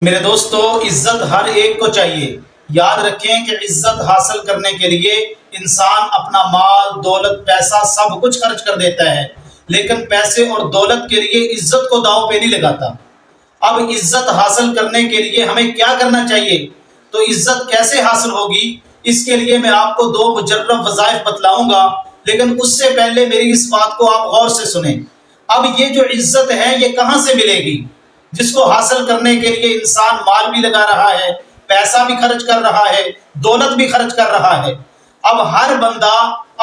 میرے دوستو، عزت ہر ایک کو چاہیے۔ یاد رکھیں کہ عزت حاصل کرنے کے لیے انسان اپنا مال، دولت، پیسہ سب کچھ خرچ کر دیتا ہے، لیکن پیسے اور دولت کے لیے عزت کو داؤ پہ نہیں لگاتا۔ اب عزت حاصل کرنے کے لیے ہمیں کیا کرنا چاہیے؟ تو عزت کیسے حاصل ہوگی؟ اس کے لیے میں آپ کو 2 مجرب وظائف بتلاؤں گا، لیکن اس سے پہلے میری اس بات کو آپ غور سے سنیں۔ اب یہ جو عزت ہے یہ کہاں سے ملے گی؟ جس کو حاصل کرنے کے لیے انسان مال بھی لگا رہا ہے، پیسہ بھی خرچ کر رہا ہے، دولت بھی خرچ کر رہا ہے۔ اب ہر بندہ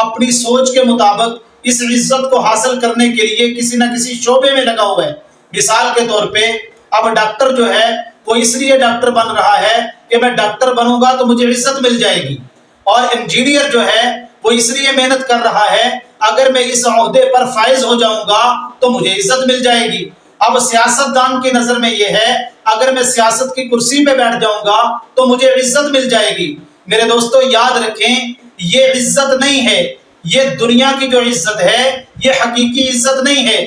اپنی سوچ کے مطابق اس عزت کو حاصل کرنے کے لیے کسی نہ کسی شعبے میں لگا ہوا ہے۔ مثال کے طور پہ اب ڈاکٹر جو ہے وہ اس لیے ڈاکٹر بن رہا ہے کہ میں ڈاکٹر بنوں گا تو مجھے عزت مل جائے گی، اور انجینئر جو ہے وہ اس لیے محنت کر رہا ہے اگر میں اس عہدے پر فائز ہو جاؤں گا تو مجھے عزت مل جائے گی۔ اب سیاستدان کی نظر میں یہ ہے اگر میں سیاست کی کرسی پہ بیٹھ جاؤں گا تو مجھے عزت مل جائے گی۔ میرے دوستو یاد رکھیں، یہ عزت نہیں ہے، یہ دنیا کی جو عزت ہے یہ حقیقی عزت نہیں ہے۔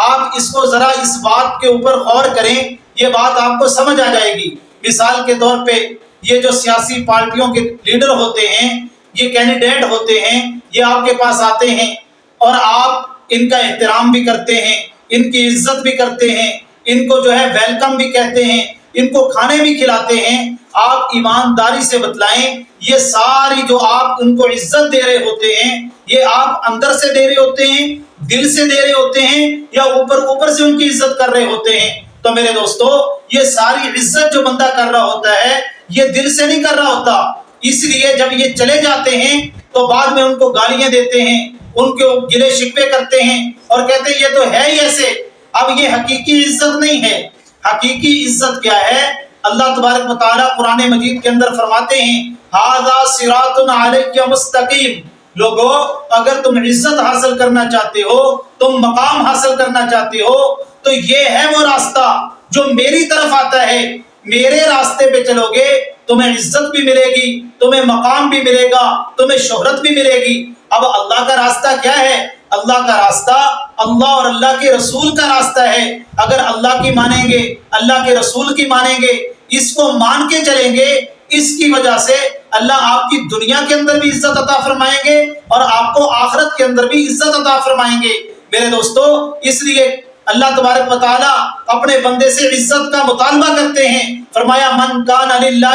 آپ اس کو ذرا اس بات کے اوپر غور کریں، یہ بات آپ کو سمجھ آ جائے گی۔ مثال کے طور پہ یہ جو سیاسی پارٹیوں کے لیڈر ہوتے ہیں، یہ کینڈیڈیٹ ہوتے ہیں، یہ آپ کے پاس آتے ہیں اور آپ ان کا احترام بھی کرتے ہیں، ان کی عزت بھی کرتے ہیں، ان کو جو ہے ویلکم بھی کہتے ہیں، ان کو کھانے بھی کھلاتے ہیں۔ آپ ایمانداری سے بتلائیں، یہ ساری جو آپ ان کو عزت دے رہے ہوتے ہیں یہ آپ اندر سے دے رہے ہوتے ہیں، دل سے دے رہے ہوتے ہیں، یا اوپر سے ان کی عزت کر رہے ہوتے ہیں؟ تو میرے دوستو یہ ساری عزت جو بندہ کر رہا ہوتا ہے یہ دل سے نہیں کر رہا ہوتا۔ اس لیے جب یہ چلے جاتے ہیں تو بعد میں ان کو گالیاں دیتے ہیں، ان کو گلے شکوے کرتے ہیں اور کہتے ہیں یہ تو ہے ہی ایسے۔ اب یہ حقیقی عزت نہیں ہے۔ حقیقی عزت کیا ہے؟ اللہ تبارک و تعالیٰ قرآن مجید کے اندر فرماتے ہیں ھذا صراط علیہ مستقیم۔ لوگو اگر تم عزت حاصل کرنا چاہتے ہو، تم مقام حاصل کرنا چاہتے ہو، تو یہ ہے وہ راستہ جو میری طرف آتا ہے۔ میرے راستے پہ چلو گے تمہیں عزت بھی ملے گی، تمہیں مقام بھی ملے گا، تمہیں شہرت بھی ملے گی۔ اب اللہ کا راستہ کیا ہے؟ اللہ کا راستہ اللہ اور اللہ کے رسول کا راستہ ہے۔ اگر اللہ کی مانیں گے، اللہ کے رسول کی مانیں گے، اس کو مان کے چلیں گے، اس کی وجہ سے اللہ آپ کی دنیا کے اندر بھی عزت عطا فرمائیں گے اور آپ کو آخرت کے اندر بھی عزت عطا فرمائیں گے۔ میرے دوستو اس لیے اللہ تبارک و تعالیٰ اپنے بندے سے عزت کا مطالبہ کرتے ہیں۔ فرمایا من کان للہ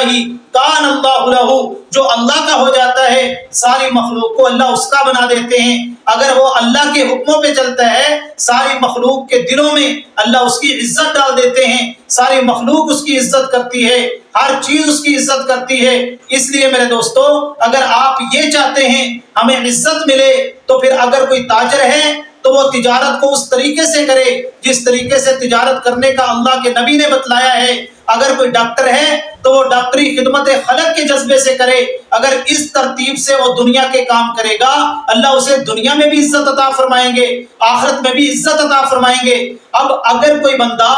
کان اللہ لہ، جو اللہ کا ہو جاتا ہے ساری مخلوق کو اللہ اس کا بنا دیتے ہیں۔ اگر وہ اللہ کے حکموں پہ چلتا ہے ساری مخلوق کے دلوں میں اللہ اس کی عزت ڈال دیتے ہیں، ساری مخلوق اس کی عزت کرتی ہے، ہر چیز اس کی عزت کرتی ہے۔ اس لیے میرے دوستو اگر آپ یہ چاہتے ہیں ہمیں عزت ملے تو پھر اگر کوئی تاجر ہے تو وہ تجارت کو اس طریقے سے کرے جس طریقے سے تجارت کرنے کا اللہ کے نبی نے بتلایا ہے۔ اگر کوئی ڈاکٹر ہے تو وہ ڈاکٹری خدمت خلق کے جذبے سے کرے۔ اگر اس ترتیب سے وہ دنیا کے کام کرے گا اللہ اسے دنیا میں بھی عزت عطا فرمائیں گے، آخرت میں بھی عزت عطا فرمائیں گے۔ اب اگر کوئی بندہ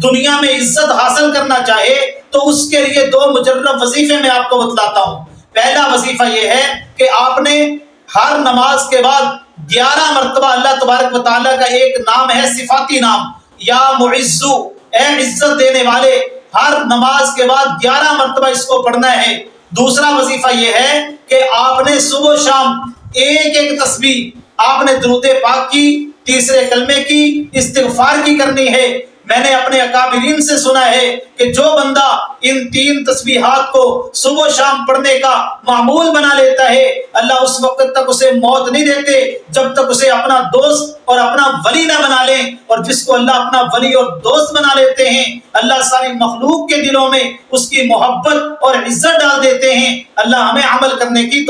دنیا میں عزت حاصل کرنا چاہے تو اس کے لیے 2 مجرب وظیفے میں آپ کو بتلاتا ہوں۔ پہلا وظیفہ یہ ہے کہ آپ نے ہر نماز کے بعد 11 مرتبہ اللہ تبارک و تعالیٰ کا ایک نام ہے صفاتی نام، یا معزو، اے عزت دینے والے، ہر نماز کے بعد 11 مرتبہ اس کو پڑھنا ہے۔ دوسرا وظیفہ یہ ہے کہ آپ نے صبح و شام ایک تسبیح، آپ نے درود پاک کی، تیسرے کلمے کی، استغفار کی کرنی ہے۔ میں نے اپنے اکابرین سے سنا ہے کہ جو بندہ ان 3 تسبیحات کو صبح و شام پڑھنے کا معمول بنا لیتا ہے اللہ اس وقت تک اسے موت نہیں دیتے جب تک اسے اپنا دوست اور اپنا ولی نہ بنا لیں، اور جس کو اللہ اپنا ولی اور دوست بنا لیتے ہیں اللہ ساری مخلوق کے دلوں میں اس کی محبت اور عزت ڈال دیتے ہیں۔ اللہ ہمیں عمل کرنے کی